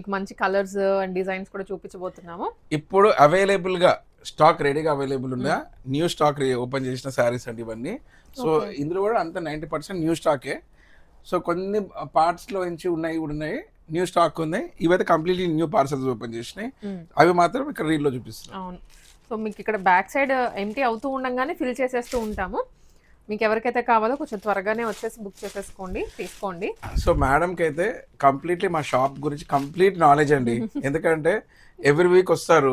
మీకు మంచి colours and designs కూడా చూపించబోతున్నాము. ఇప్పుడు అవైలబుల్ గా స్టాక్ రెడీగా అవైలబుల్ ఉందా, న్యూ స్టాక్ ఓపెన్ చేసిన శారీస్ అండి ఇవన్నీ. సో ఇందులో కూడా అంత 90% న్యూ స్టాకే. సో కొన్ని పార్ట్స్ లో నుంచి ఉన్నాయి కూడా ఉన్నాయి, న్యూ స్టాక్ ఉన్నాయి. ఇవైతే కంప్లీట్లీ న్యూ పార్సల్స్ ఓపెన్ చేసినాయి. అవి మాత్రం ఇక్కడ రీల్ లో చూపిస్తున్నాం. అవును. సో మీకు ఇక్కడ బ్యాక్ సైడ్ ఎంటీ అవుతూ ఉండగానే ఫిల్ చేసేస్తూ ఉంటాము. మీకు ఎవరికైతే కావాలో కొంచెం త్వరగానే వచ్చేసి బుక్ చేసేసుకోండి, తీసుకోండి. సో మేడంకి అయితే కంప్లీట్లీ మా షాప్ గురించి కంప్లీట్ నాలెడ్జ్ అండి. ఎందుకంటే ఎవ్రీ వీక్ వస్తారు,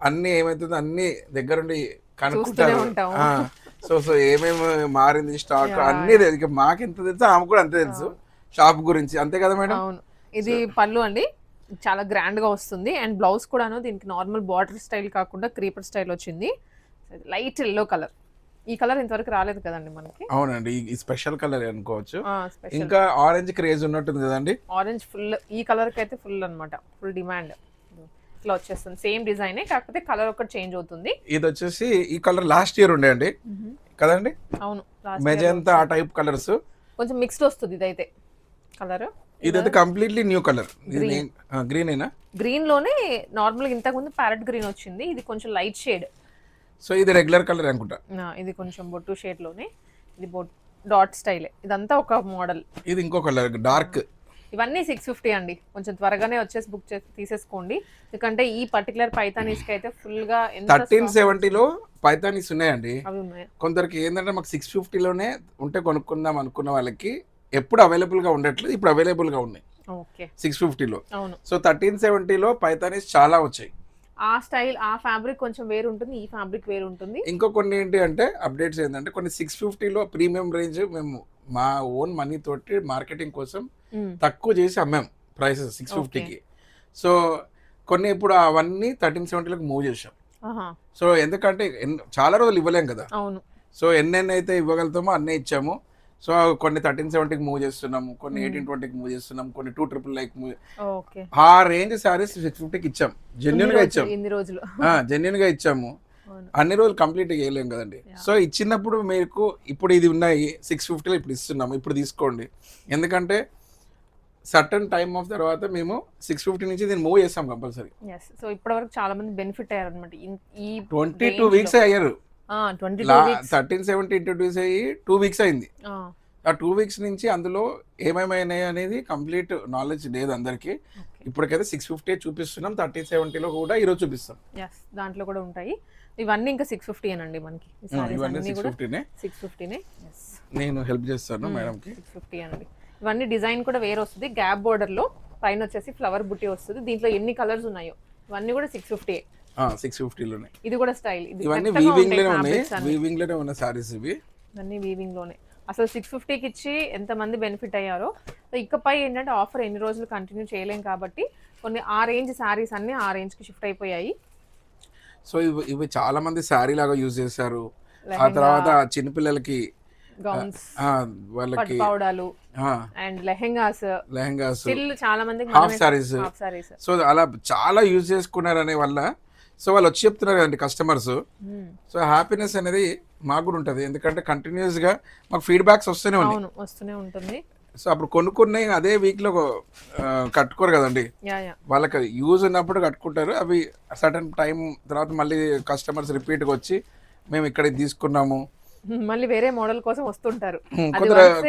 అన్ని ఏమైతుందో అన్ని దగ్గరుండి కనుక్కుంటారు. సో ఏమేమి మారింది స్టాక్ అన్ని మాకు ఎంత తెలుసు ఆమె కూడా అంతే తెలుసు షాప్ గురించి. అంతే కదా మేడం? అవును. ఇది పళ్ళు అండి, చాలా గ్రాండ్ గా వస్తుంది. అండ్ బ్లౌజ్ కూడాను దీనికి నార్మల్ బార్డర్ స్టైల్ కాకుండా క్రీపర్ స్టైల్ వచ్చింది. Light yellow colour. ఈ కలర్ ఇంతవరకు రాలేదు కదండి మనకి. అవునండి, ఈ స్పెషల్ కలర్ అనుకోవచ్చు. ఇంకా ఆరెంజ్ క్రేజ్ ఉన్నట్టుంది కదండి. ఆరెంజ్ ఫుల్, ఈ కలర్ కి అయితే ఫుల్ అన్నమాట, ఫుల్ డిమాండ్. ఇట్లా వచ్చేస్తుంది సేమ్ డిజైన్, కాకపోతే కలర్ ఒకటి చేంజ్ అవుతుంది. ఇది వచ్చేసి ఈ కలర్ లాస్ట్ ఇయర్ ఉండే అండి కదండి. అవును, మెజంతా ఆ టైప్ కలర్స్ కొంచెం మిక్స్డ్ వస్తుంది ఇదైతే కలర్. ఇదైతే కంప్లీట్లీ న్యూ కలర్. గ్రీన్ అయినా గ్రీన్ లోనే నార్మల్ ఇంతకు ముందు ప్యారెట్ గ్రీన్ వచ్చింది, ఇది కొంచెం లైట్ షేడ్. సో ఇది రెగ్యులర్ కలర్ అనుకుంటా. ఇది కొంచెం బొట్టు షేడ్ లోనే, ఇది డాట్ స్టైల్. ఇదంతా ఒక మోడల్. ఇది ఇంకో కలర్ డార్క్. ఇవన్నీ 650 అండి. కొంచెం త్వరగానే వచ్చేసి బుక్ తీసేసుకోండి, ఎందుకంటే ఈ పర్టికులర్ పైతానీస్ కి అయితే ఫుల్ గా 1370 లో పైతానీస్ ఉన్నాయండి. కొందరికి ఏంటంటే మాకు 650 లోనే ఉంటే కొనుక్కుందాం అనుకున్న వాళ్ళకి ఎప్పుడు అవైలబుల్ గా ఉండట్లేదు, ఇప్పుడు అవైలబుల్ గా ఉన్నాయి 650 లో. సో 1370 లో పైతానీస్ చాలా వచ్చాయి. ఆ స్టైల్, ఆ ఫ్యాబ్రిక్ కొంచెం వేరు ఉంటుంది, ఈ ఫ్యాబ్రిక్ వేరు ఉంటుంది. ఇంకో కొన్ని ఏంటి అంటే అప్డేట్స్ ఏంటంటే కొన్ని 650 లో ప్రీమియం రేంజ్ మేము మా ఓన్ మనీ తోటి మార్కెటింగ్ కోసం తక్కువ చేసి అమ్మాం ప్రైసెస్ 650కి. సో కొన్ని ఇప్పుడు అవన్నీ 1370 మూవ్ చేసాం. సో ఎందుకంటే చాలా రోజులు ఇవ్వలేం కదా. సో ఎన్నెన్ని అయితే ఇవ్వగలుగుతామో అన్నీ ఇచ్చాము. సో కొన్ని 1370కి మూవ్ చేస్తున్నాము, కొన్ని 1820కి మూవ్ చేస్తున్నాం, కొన్ని 299 ఆ రేంజ్ సారీస్ 650కి ఇచ్చాం. జెన్యున్ గా ఇచ్చాము. అన్ని రోజులు కంప్లీట్ చేయలేము కదండి. సో ఇచ్చినప్పుడు మీకు ఇప్పుడు ఇది ఉన్నాయి 650లో ఇప్పుడు ఇస్తున్నాము, ఇప్పుడు తీసుకోండి. ఎందుకంటే సర్టన్ టైమ్ ఆఫ్ తర్వాత మేము 650 నుంచి దీన్ని మూవ్ చేస్తాం కంపల్సరీ. సో ఇప్పటి వరకు చాలా మంది బెనిఫిట్ అయ్యారు అనమాట. ఈ 22 వీక్స్ అయ్యారు. 1370 ఇంట్రడ్యూస్ అయ్యి 2 వీక్స్ అయింది. ఆ 2 వీక్స్ నుంచి అందులో ఏమేమైనాయి అనేది కంప్లీట్ నాలెడ్జ్ లేదు అందరికి. ఇప్పటికైతే 650 చూపిస్తున్నాం, 1370లో కూడా ఈరోజు చూపిస్తాం. దాంట్లో కూడా ఉంటాయి ఇవన్నీ. ఇంకా 650 అనండి మనకి. ఇవన్నీ 650నే. నేను హెల్ప్ చేస్తాను మేడం కి. 650 అండి. ఇవన్నీ డిజైన్ కూడా వేరే వస్తుంది, గ్యాప్ బోర్డర్ లో పైన వచ్చేసి ఫ్లవర్ బుట్టి వస్తుంది. దీంట్లో ఎన్ని కలర్స్ ఉన్నాయో ఇవన్నీ కూడా 650. 650 లోనే. ఇది కూడా స్టైల్. ఇవన్నీ వీవింగ్ లోనే ఉన్నాయి, వీవింగ్ లోనే ఉన్న సారీస్ ఇవి. ఇవన్నీ వీవింగ్ లోనే. అసలు 650కి ఇచ్చి ఎంత మంది బెనిఫిట్ అయ్యారో. ఇకపై ఏంటంటే ఆఫర్ ఎన్ని రోజులు కంటిన్యూ చేయలేం కాబట్టి కొన్ని ఆ రేంజ్ సారీస్ అన్ని ఆ రేంజ్ కి షిఫ్ట్ అయిపోయాయి. సో ఇవి చాలా మంది శారీ లాగా యూజ్ చేశారు. ఆ తర్వాత చిన్నపిల్లలకి గౌన్స్, వాళ్ళకి పౌడాలు అండ్ లెహెంగాస్ స్టిల్ చాలా మంది హాఫ్ సారీస్. సో అలా చాలా యూజ్ చేసుకున్నారనే వల్ల సో వాళ్ళు వచ్చి చెప్తున్నారు కదండి కస్టమర్స్. సో హ్యాపీనెస్ అనేది మాకు కూడా ఉంటుంది, ఎందుకంటే కంటిన్యూస్ గా మాకు ఫీడ్బ్యాక్స్ వస్తూనే ఉంటుంది. సో అప్పుడు కొనుక్కునే అదే వీక్ లో కట్టుకోరు కదండి, వాళ్ళకి యూజ్ ఉన్నప్పుడు కట్టుకుంటారు. అవి సడన్ టైం తర్వాత మళ్ళీ కస్టమర్స్ రిపీట్ గా వచ్చి మేము ఇక్కడ తీసుకున్నాము, మళ్ళీ వేరే మోడల్ కోసం వస్తుంటారు.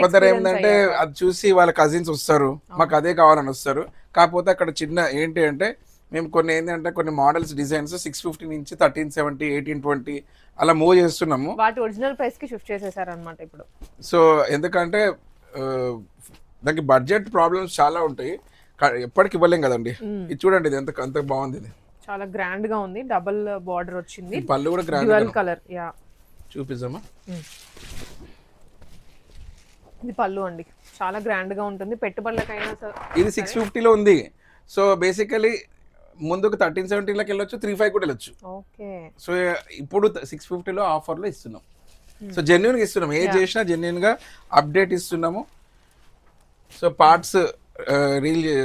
కొందరు ఏంటంటే అది చూసి వాళ్ళ కజిన్స్ వస్తారు, మాకు అదే కావాలని వస్తారు. కాకపోతే అక్కడ చిన్న ఏంటి అంటే మేము కొన్ని ఏంటంటే కొన్ని మోడల్స్ డిజైన్స్ 650 నుంచి 1370, 1820 అలా మూవ్ చేస్తున్నాము. వాటి ఒరిజినల్ ప్రైస్ కి షిఫ్ట్ చేసేసారు అన్నమాట ఇప్పుడు. సో ఎందుకంటే దానికి బడ్జెట్ ప్రాబ్లమ్స్ చాలా ఉంటాయి, ఎప్పటికి ఇవ్వలేం కదండి. ఇది చూడండి, ఇది ఎంత బాగుంది, ఇది చాలా గ్రాండ్ గా ఉంది. డబుల్ బార్డర్ వచ్చింది, పళ్ళు కూడా గ్రాండ్ కలర్. చూపిద్దామా? ఇది పళ్ళు అండి, చాలా గ్రాండ్ గా ఉంటుంది పెట్టుబడులకైనా. ఇది 650లో ఉంది. సో బేసికలీ ముందుకు 1370లోకి వెళ్ళొచ్చు, 35 కూడా వెళ్ళొచ్చు. సో ఇప్పుడు 650లో ఆఫర్లో ఇస్తున్నాం. సో జెన్యున్ గా ఇస్తున్నాం, ఏది చేసినా జెన్యున్ గా అప్డేట్ ఇస్తున్నాము. సో పార్ట్స్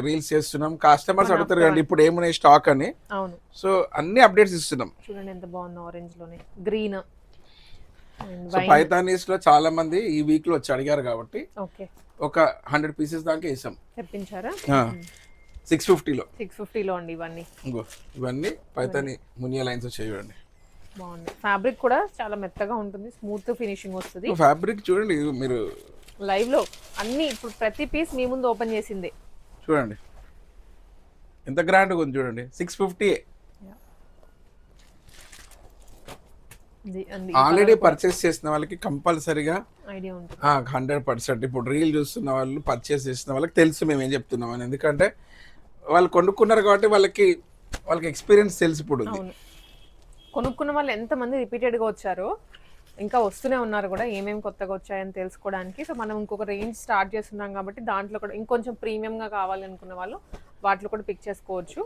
రీల్స్ చేస్తున్నాం, కస్టమర్స్ అడుగుతారు కండి ఇప్పుడు ఏమున్నాయి స్టాక్ అని. సో అన్ని అప్డేట్స్ ఇస్తున్నాం. చూడండి ఎంత బాగుంది, ఆరెంజ్ లోనే గ్రీన్. సో పైతానీస్ లో చాలా మంది ఈ వీక్ లో వచ్చి అడిగారు కాబట్టి ఒక 100 పీసెస్ దాకా వేసాం. తెప్పించారా? 650లో. 650లో అండి ఇవన్నీ. ఇంకో ఇవన్నీ పైతాని మునియా లైన్స్ వచ్చాయి చూడండి. బాగుంది. ఫ్యాబ్రిక్ కూడా చాలా మెత్తగా ఉంటుంది, స్మూత్ ఫినిషింగ్ వస్తుంది. ఫ్యాబ్రిక్ చూడండి మీరు లైవ్ లో అన్ని ఇప్పుడు ప్రతి పీస్ మీ ముందు ఓపెన్ చేసిందే. చూడండి ఎంత గ్రాండ్గా ఉంది చూడండి. 650 ఆల్రెడీ పర్చేస్ చేసిన వాళ్ళకి కంపల్సరీగా ఐడియా ఉంటుంది. 100%. ఇప్పుడు రీల్ చూస్తున్న వాళ్ళు పర్చేస్ చేసిన వాళ్ళకి తెలుసు మేము ఏం చెప్తున్నామని. ఎందుకంటే వాళ్ళు కొనుక్కున్నారు కాబట్టి వాళ్ళకి ఎక్స్పీరియన్స్ తెలిసి ఇప్పుడు ఉంది. అవును, కొనుక్కున్న వాళ్ళు ఎంతమంది రిపీటెడ్గా వచ్చారో, ఇంకా వస్తూనే ఉన్నారు కూడా ఏమేమి కొత్తగా వచ్చాయని తెలుసుకోవడానికి. సో మనం ఇంకొక రేంజ్ స్టార్ట్ చేస్తున్నాం కాబట్టి దాంట్లో కూడా ఇంకొంచెం ప్రీమియంగా కావాలనుకున్న వాళ్ళు వాటిలో కూడా పిక్ చేసుకోవచ్చు.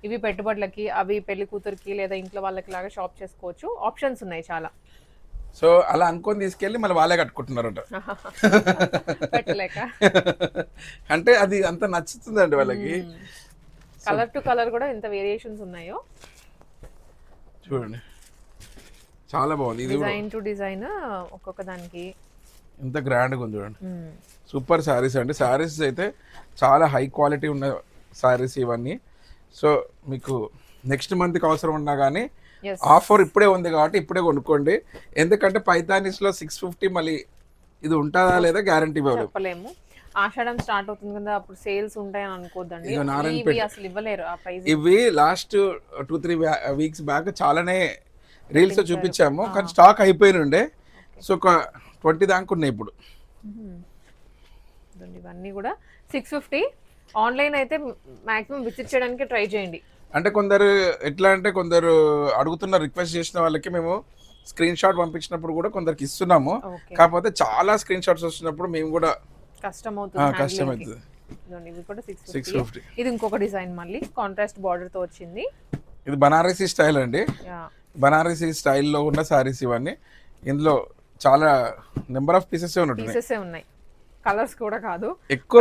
ఇవి పెట్టుబడులకి, అవి పెళ్లి కూతురికి లేదా ఇంట్లో వాళ్ళకి లాగా షాప్ చేసుకోవచ్చు. ఆప్షన్స్ ఉన్నాయి చాలా. సో అలా అనుకొని తీసుకెళ్ళి మళ్ళీ వాళ్ళే కట్టుకుంటున్నారట. పెట్టలేక అంటే అది అంత నచ్చుతుందండి వాళ్ళకి. కలర్ టు కలర్ కూడా ఎంత వేరియేషన్స్ ఉన్నాయో చూడండి, చాలా బాగుంది. ఇది డిజైన్ టు డిజైన్ ఒక్కొక్క దానికి ఎంత గ్రాండ్గా ఉంది చూడండి. సూపర్ శారీస్ అండి. శారీస్ అయితే చాలా హై క్వాలిటీ ఉన్న శారీస్ ఇవన్నీ. సో మీకు నెక్స్ట్ మంత్కి అవసరం ఉన్నా కానీ ఆఫర్ ఇప్పుడే ఉంది కాబట్టి ఇప్పుడే కొనుక్కోండి. ఎందుకంటే పైతానీస్లో 650 మళ్ళీ ఇది ఉంటుందా లేదా గ్యారంటీ చెప్పలేము. ఆషాఢం స్టార్ట్ అవుతుంది కదా, అప్పుడు సేల్స్ ఉంటాయని అనుకోద్దండి. అసలు ఇవ్వలేరు ఆ ప్రైస్. ఇవి లాస్ట్ 2-3 వీక్స్ బ్యాక్ చాలానే రీల్స్ చూపించాము, కానీ స్టాక్ అయిపోయినుండే. సో ఒక 20 దాకా ఉన్నాయి ఇప్పుడు. ఇవన్నీ కూడా 650. ఆన్లైన్ అయితే మాక్సిమం విజిట్ చేయడానికి ట్రై చేయండి. అంటే కొందరు ఎట్లా అంటే కొందరు అడుగుతున్నారు, రిక్వెస్ట్ చేసిన వాళ్ళకి మేము స్క్రీన్ షాట్ పంపించినప్పుడు కూడా కొందరికి ఇస్తున్నాము. కాకపోతే చాలా స్క్రీన్ షాట్స్ వస్తున్నప్పుడు మేము కూడా కష్టం అవుతుంది. ఇవి కూడా 650. ఇది ఇంకొక డిజైన్, మళ్ళీ కాంట్రాస్ట్ బార్డర్ తో వచ్చింది. ఇది బనారసీ స్టైల్ అండి. బనారసీ స్టైల్లో ఉన్న సారీస్ ఇవన్నీ. ఇందులో చాలా నెంబర్ ఆఫ్ పీసెస్ ఉన్నాయి, కలర్స్ కూడా కాదు ఎక్కువ.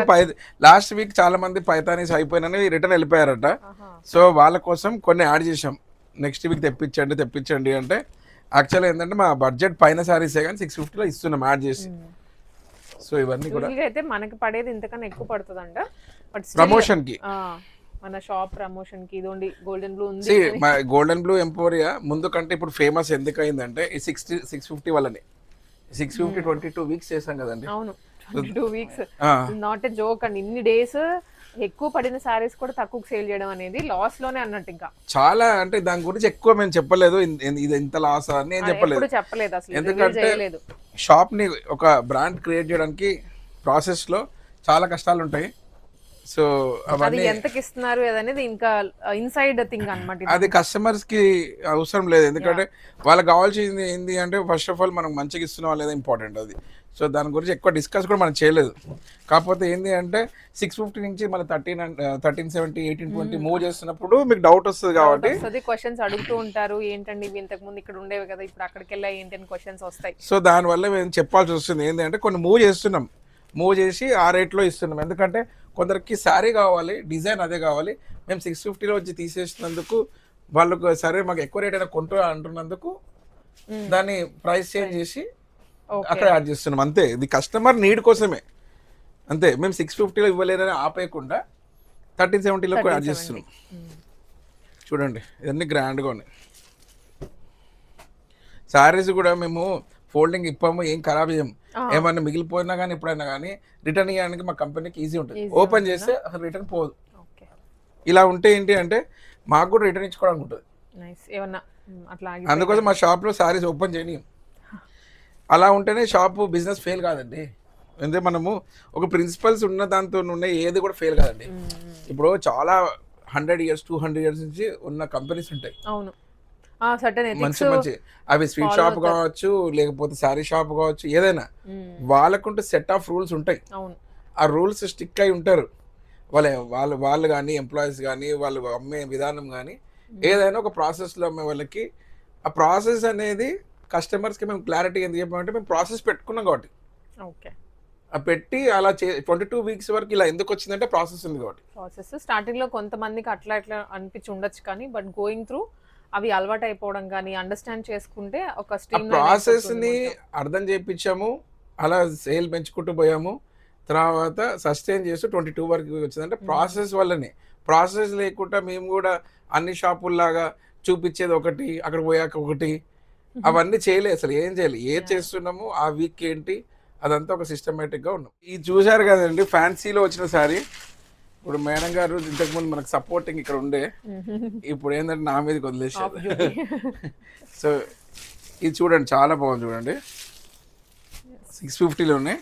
లాస్ట్ వీక్ చాలా మంది పైతానీస్ అయిపోయినని రిటర్న్ వెళ్ళిపోయారట. సో వాళ్ళ కోసం కొన్ని యాడ్ చేసాం. నెక్స్ట్ వీక్ తెప్పించండి అంటే యాక్చువల్గా ఏంటంటే మా బడ్జెట్ పైన సారీసే కానీ 650లో ఇస్తున్నాం యాడ్ చేసి. సో ఇవన్నీ కూడా అయితే మనకి పడేది ఇంతకన్నా ఎక్కువ పడుతుందంట, బట్ ప్రమోషన్ కి, మన షాప్ ప్రమోషన్ కి. ఇదోండి గోల్డెన్ బ్లూ ఉంది. గోల్డెన్ బ్లూ ఎంపోరియా ముందు కంటే ఇప్పుడు ఫేమస్ ఎందుకు అయిందంటే ఈ 650 వల్లనే. 650 22 వీక్స్ చేసాం కదండి. అవును, 22 వీక్స్ నాట్ ఎ జోక్ అండి. ఇన్ని డేస్ ఎక్కువ పడిన సారీస్ కూడా తక్కువ సేల్ చేయడం అనేది లాస్ లోనే అన్నట్టు. ఇంకా చాలా అంటే దాని గురించి ఎక్కువ మేము చెప్పలేదు, ఇది ఎంత లాస్ అని నేను చెప్పలేదు అసలు. ఎందుకంటే షాప్ ని ఒక బ్రాండ్ క్రియేట్ చేయడానికి ప్రాసెస్ లో చాలా కష్టాలు ఉంటాయి. సో అది ఎంతకి ఇస్తున్నారు అనేది ఇంకా ఇన్సైడ్ థింగ్ అన్నమాట. అది కస్టమర్స్ కి అవసరం లేదు, ఎందుకంటే వాళ్ళకి కావాల్సింది ఏంటి అంటే ఫస్ట్ ఆఫ్ ఆల్ మనం మంచిగా ఇస్తున్నాం లేదా ఇంపార్టెంట్ అది. సో దాని గురించి ఎక్కువ డిస్కస్ కూడా మనం చేయలేదు. కాకపోతే ఏంటి అంటే 650 నుంచి మళ్ళీ 1370 1820 మూవ్ చేస్తున్నప్పుడు మీకు డౌట్ వస్తుంది కాబట్టి క్వశ్చన్స్ అడుగుతూ ఉంటారు. ఏంటండి ఇవి ఇంతకు ముందు ఇక్కడ ఉండేవి కదా, ఇప్పుడు అక్కడికి వెళ్ళా ఏంటి అని క్వశ్చన్స్ వస్తాయి. సో దానివల్ల మేము చెప్పాల్సి వస్తుంది ఏంటి అంటే కొన్ని మూవ్ చేసి ఆ రేట్లో ఇస్తున్నాం. ఎందుకంటే కొందరికి శారీ కావాలి, డిజైన్ అదే కావాలి. మేము 650లో వచ్చి తీసేసినందుకు వాళ్ళకు సరే మాకు ఎక్కువ రేట్ అయినా కొంటూ అంటున్నందుకు దాన్ని ప్రైస్ చేంజ్ చేసి అక్కడ యాడ్ చేస్తున్నాం అంతే. ఇది కస్టమర్ నీడ్ కోసమే అంతే. మేము 650లో ఇవ్వలేదని ఆపేయకుండా 1370లో యాడ్ చేస్తున్నాం. చూడండి ఇవన్నీ గ్రాండ్గా ఉన్నాయి. శారీస్ కూడా మేము ఫోల్డింగ్ ఇప్పాము, ఏం ఖరాబ్ చేయము. ఏమన్నా మిగిలిపోయినా కానీ ఎప్పుడైనా కానీ రిటర్న్ ఇవ్వడానికి మా కంపెనీకి ఈజీ ఉంటుంది. ఓపెన్ చేస్తే అసలు రిటర్న్ పోదు. ఇలా ఉంటే ఏంటి అంటే మాకు కూడా రిటర్న్ ఇచ్చుకోవడానికి ఉంటుంది. అందుకోసం మా షాప్లో శారీస్ ఓపెన్ చేయనీయం. అలా ఉంటేనే షాపు బిజినెస్ ఫెయిల్ కాదండి. అంటే మనము ఒక ప్రిన్సిపల్స్ ఉన్న దాంతో ఉన్న ఏది కూడా ఫెయిల్ కాదండి. ఇప్పుడు చాలా 100 years 200 years నుంచి ఉన్న కంపెనీస్ ఉంటాయి. అవును, మంచి అవి స్వీట్ షాప్ కావచ్చు, లేకపోతే శారీ షాప్ కావచ్చు, ఏదైనా వాళ్ళకుంటూ సెట్ ఆఫ్ రూల్స్ ఉంటాయి. ఆ రూల్స్ స్టిక్ అయి ఉంటారు. వాళ్ళు కానీ ఎంప్లాయీస్ కానీ వాళ్ళు అమ్మే విధానం కానీ ఏదైనా ఒక ప్రాసెస్లో అమ్మే వాళ్ళకి ఆ ప్రాసెస్ అనేది కస్టమర్స్కి మేము క్లారిటీ ఎందుకు చెప్పామంటే మేము ప్రాసెస్ పెట్టుకున్నాం కాబట్టి. పెట్టి అలా 22 వీక్స్ వరకు ఇలా ఎందుకు వచ్చిందంటే ప్రాసెస్ ఉంది కాబట్టి. ప్రాసెస్ స్టార్టింగ్ లో కొంతమందికి అట్లా అనిపించి ఉండొచ్చు, కానీ బట్ గోయింగ్ త్రూ అవి అలవాటు అయిపోవడం కానీ అండర్స్టాండ్ చేసుకుంటే ఒక ప్రాసెస్ ని అర్థం చేయించాము. అలా సేల్ పెంచుకుంటూ పోయాము. తర్వాత సస్టైన్ చేస్తూ 22 వరకు వచ్చిందంటే ప్రాసెస్ వల్లనే. ప్రాసెస్ లేకుండా మేము కూడా అన్ని షాపుల్లాగా చూపించేది ఒకటి, అక్కడ పోయాక ఒకటి, అవన్నీ చేయలేదు. అసలు ఏం చేయాలి, ఏం చేస్తున్నాము ఆ వీక్ ఏంటి, అదంతా ఒక సిస్టమేటిక్గా ఉన్నాం. ఇది చూశారు కదండి ఫ్యాన్సీలో వచ్చిన సారీ. ఇప్పుడు మేడం గారు ఇంతకుముందు మనకు సపోర్టింగ్ ఇక్కడ ఉండే, ఇప్పుడు ఏంటంటే నా మీదకి వదిలేసారు. సో ఇది చూడండి చాలా బాగుంది చూడండి, 650లోనే.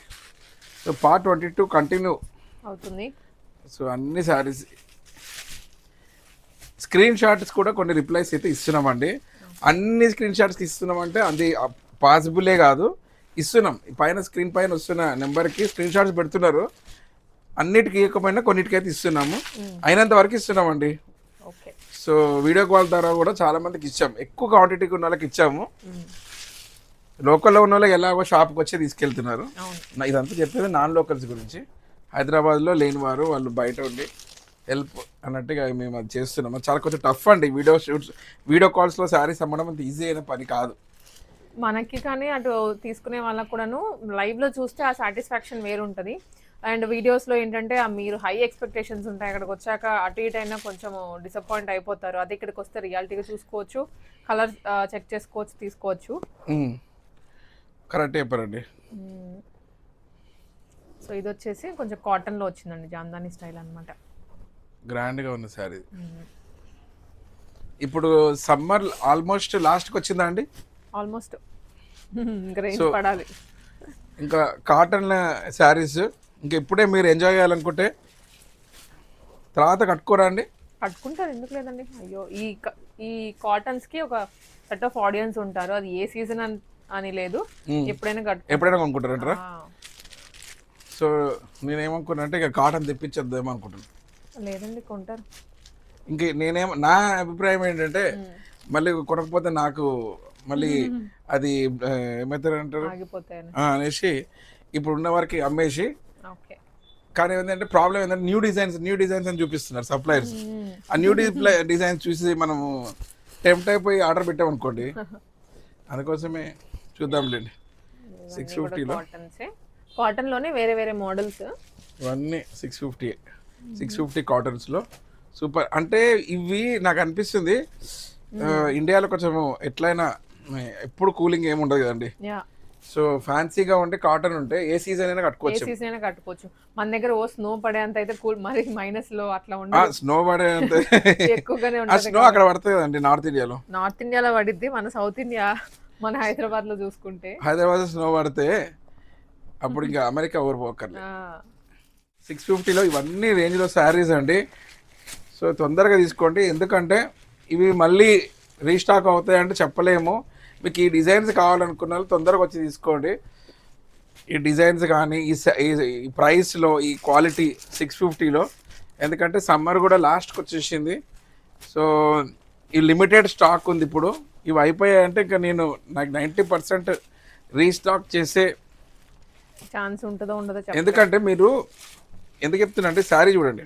సో పార్ట్ 22 కంటిన్యూ అవుతుంది. సో అన్ని సారీస్ స్క్రీన్ షాట్స్ కూడా కొన్ని రిప్లైస్ అయితే ఇస్తున్నామండి. అన్ని స్క్రీన్ షాట్స్కి ఇస్తున్నామంటే అది పాసిబులే కాదు, ఇస్తున్నాం. పైన స్క్రీన్ పైన వస్తున్న నెంబర్కి స్క్రీన్ షాట్స్ పెడుతున్నారు. అన్నిటికీ ఇవ్వకపోయినా కొన్నిటికైతే ఇస్తున్నాము, అయినంత వరకు ఇస్తున్నామండి. సో వీడియో కాల్ ద్వారా కూడా చాలా మందికి ఇచ్చాము, ఎక్కువ క్వాంటిటీకి ఉన్న వాళ్ళకి ఇచ్చాము. లోకల్లో ఉన్న వాళ్ళకి ఎలాగో షాప్కి వచ్చి తీసుకెళ్తున్నారు. ఇదంతా చెప్పేది నాన్ లోకల్స్ గురించి. హైదరాబాద్లో లేని వారు వాళ్ళు బయట ఉండి హెల్ప్ అన్నట్టుగా మేము అది చేస్తున్నాం. అది చాలా కొంచెం టఫ్ అండి, వీడియో కాల్స్లో శారీస్ అమ్మడం అంత ఈజీ అయిన పని కాదు మనకి. కానీ అటు తీసుకునే వాళ్ళకు కూడాను లైవ్లో చూస్తే ఆ సాటిస్ఫాక్షన్ వేరు ఉంటుంది. అండ్ వీడియోస్లో ఏంటంటే మీరు హై ఎక్స్పెక్టేషన్స్ ఉంటాయి, అక్కడికి వచ్చాక అటు ఇటు అయినా కొంచెం డిసప్పాయింట్ అయిపోతారు. అదే ఇక్కడికి వస్తే రియాలిటీగా చూసుకోవచ్చు, కలర్ చెక్ చేసుకోవచ్చు, తీసుకోవచ్చు. కరెక్ట్ చెప్పారండి. సో ఇది వచ్చేసి కొంచెం కాటన్లో వచ్చిందండి, జాందాని స్టైల్ అనమాట. గ్రాండ్గా ఉన్న శారీ. ఇప్పుడు సమ్మర్ ఆల్మోస్ట్ లాస్ట్కి వచ్చిందా అండి? ఆల్మోస్ట్ ఇంకా రేంజ్ పడాలి. ఇంకా కాటన్ శారీస్ ఇంకా ఇప్పుడే మీరు ఎంజాయ్ చేయాలనుకుంటే తర్వాత కట్టుకోరా అండి? కట్టుకుంటారు, ఎందుకు లేదండి. అయ్యో ఈ కాటన్స్కి ఒక సెట్ ఆఫ్ ఆడియన్స్ ఉంటారు, అది ఏ సీజన్ అని లేదు, ఎప్పుడైనా కొనుక్కుంటారంటారా? సో నేనేమనుకున్నా అంటే ఇక కాటన్ తెప్పించేద్దామో అనుకుంటున్నాను. లేదండి, కొంటారు. ఇంక నా అభిప్రాయం ఏంటంటే మళ్ళీ కొనకపోతే నాకు మళ్ళీ అది ఏమవుతారంటారు అనేసి ఇప్పుడు ఉన్న వారికి అమ్మేసి. కానీ ఏంటంటే ప్రాబ్లం ఏంటంటే న్యూ డిజైన్స్ అని చూపిస్తున్నారు సప్లయర్స్. ఆ న్యూ డిజైన్స్ చూసి మనము టెంప్ట్ అయిపోయి ఆర్డర్ పెట్టామనుకోండి, అందుకోసమే చూద్దాంలేండి. 650లో కాటన్లోనే వేరే వేరే మోడల్స్ ఇవన్నీ 650 కాటన్స్లో సూపర్. అంటే ఇవి నాకు అనిపిస్తుంది ఇండియాలో కొంచెం ఎట్లయినా ఎప్పుడు కూలింగ్ ఏమి ఉండదు కదండి. సో ఫ్యాన్సీగా ఉంటే కాటన్ ఉంటే ఏ సీజన్ అయినా కట్టుకోవచ్చు. మన దగ్గర స్నో పడేంత అయితే కూల్, మరి మైనస్ లో అట్లా ఉండదు. స్నో పడేంత ఎక్కువగానే ఉంటుంది. స్నో అక్కడ పడుతుంది కదండి నార్త్ ఇండియాలో పడిద్ది. మన సౌత్ ఇండియా, మన హైదరాబాద్ లో చూసుకుంటే హైదరాబాద్ స్నో పడితే అప్పుడు ఇంకా అమెరికా ఊరిపోకర్లే. 650లో ఇవన్నీ రేంజ్లో శారీస్ అండి. సో తొందరగా తీసుకోండి, ఎందుకంటే ఇవి మళ్ళీ రీస్టాక్ అవుతాయంటే చెప్పలేము. మీకు ఈ డిజైన్స్ కావాలనుకున్న వాళ్ళు తొందరగా వచ్చి తీసుకోండి. ఈ డిజైన్స్ కానీ ఈ ప్రైస్లో ఈ క్వాలిటీ 650లో, ఎందుకంటే సమ్మర్ కూడా లాస్ట్కి వచ్చేసింది. సో ఈ లిమిటెడ్ స్టాక్ ఉంది. ఇప్పుడు ఇవి అయిపోయాయంటే ఇంకా నాకు 90% రీస్టాక్ చేసే ఛాన్స్ ఉంటుందో ఉండదో. ఎందుకంటే మీరు ఎందుకు చెప్తున్నా అంటే శారీ చూడండి,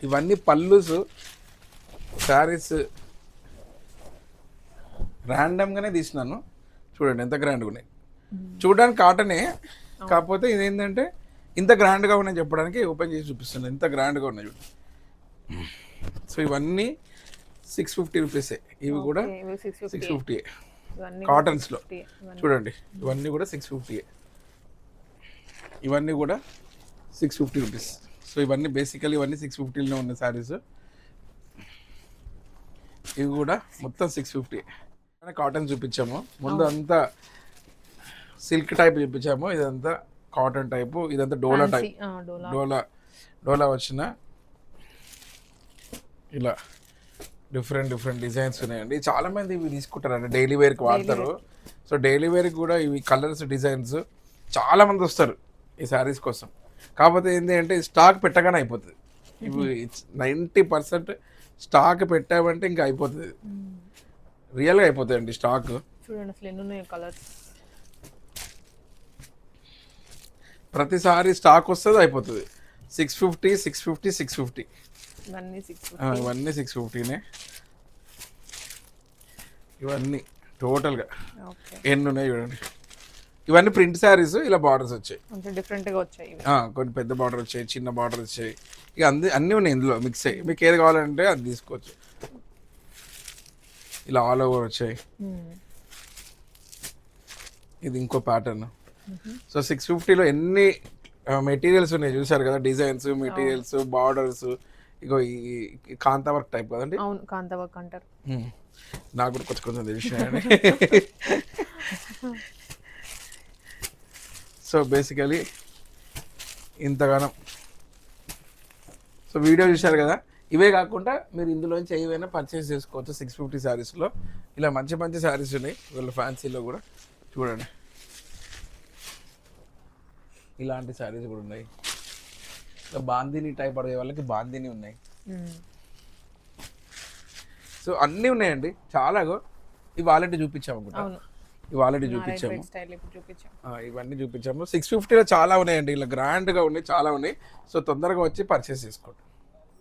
ఇవన్నీ పళ్ళుస్ శారీస్ ర్యాండమ్గానే తీసినాను. చూడండి ఎంత గ్రాండ్గా ఉన్నాయి. చూడడానికి కాటనే, కాకపోతే ఇదేంటంటే ఇంత గ్రాండ్గా ఉన్నాయి చెప్పడానికి ఓపెన్ చేసి చూపిస్తున్నాను, ఇంత గ్రాండ్గా ఉన్నాయి చూడండి. సో ఇవన్నీ 650 రూపీసే. ఇవి కూడా 650 కాటన్స్లో చూడండి. ఇవన్నీ కూడా 650. ఇవన్నీ కూడా 650 రూపీస్. సో ఇవన్నీ బేసికలీ ఇవన్నీ 650లో ఉన్న శారీస్. ఇవి కూడా మొత్తం 650. కాటన్ చూపించాము ముందు, అంతా సిల్క్ టైప్ చూపించాము, ఇదంతా కాటన్ టైపు, ఇదంతా డోలా టైప్. డోలా వచ్చిన ఇలా డిఫరెంట్ డిజైన్స్ ఉన్నాయండి. చాలా మంది ఇవి తీసుకుంటారండి, డైలీ వేర్కి వాడతారు. సో డైలీ వేర్కి కూడా ఇవి కలర్స్ డిజైన్స్ చాలా మంది వస్తారు ఈ శారీస్ కోసం. కాకపోతే ఏంటి అంటే స్టాక్ పెట్టగానే అయిపోతుంది. ఇవి 90% స్టాక్ పెట్టామంటే ఇంకా అయిపోతుంది, రియల్గా అయిపోతాయండి స్టాక్. చూడండి అసలు ఎన్ని ఉన్నాయి కలర్స్. ప్రతిసారి స్టాక్ వస్తుంది అయిపోతుంది. 650 ఇవన్నీ 650నే. ఇవన్నీ టోటల్గా ఎన్ని ఉన్నాయి చూడండి. ఇవన్నీ ప్రింట్ శారీస్, ఇలా బార్డర్స్ వచ్చాయి. కొంచెం డిఫరెంట్గా వచ్చాయి ఇవి. కొన్ని పెద్ద బార్డర్ వచ్చాయి, చిన్న బార్డర్ వచ్చాయి, ఇక అన్నీ ఉన్నాయి ఇందులో మిక్స్ అయ్యి. మీకు ఏది కావాలంటే అది తీసుకోవచ్చు. ఇలా ఆల్ ఓవర్ వచ్చాయి. ఇది ఇంకో ప్యాటర్న్. సో 650లో ఎన్ని మెటీరియల్స్ ఉన్నాయి చూసారు కదా, డిజైన్స్, మెటీరియల్స్, బార్డర్స్. ఇగో ఈ కాంతా వర్క్ టైప్ కదండి. అవును, కాంతా వర్క్ అంటారు. నాకు కూడా కొంచెం తెలిసి. సో బేసికలీ ఇంతగానం. సో వీడియో చూశారు కదా, ఇవే కాకుండా మీరు ఇందులోంచి ఏవైనా పర్చేస్ చేసుకోవచ్చు 650 శారీస్లో. ఇలా మంచి మంచి శారీస్ ఉన్నాయి వీళ్ళ ఫ్యాన్సీలో కూడా. చూడండి, ఇలాంటి శారీస్ కూడా ఉన్నాయి. ఇంకా బాందిని టైప్ అడిగే వాళ్ళకి బాందిని ఉన్నాయి. సో అన్నీ ఉన్నాయండి చాలా. ఇవి ఆల్రెడీ చూపించాము అనుకుంటా. ఇవి ఆల్రెడీ చూపించాము. ఇవన్నీ చూపించాము. 650లో చాలా ఉన్నాయండి, ఇలా గ్రాండ్గా ఉన్నాయి, చాలా ఉన్నాయి. సో తొందరగా వచ్చి పర్చేస్ చేసుకోండి.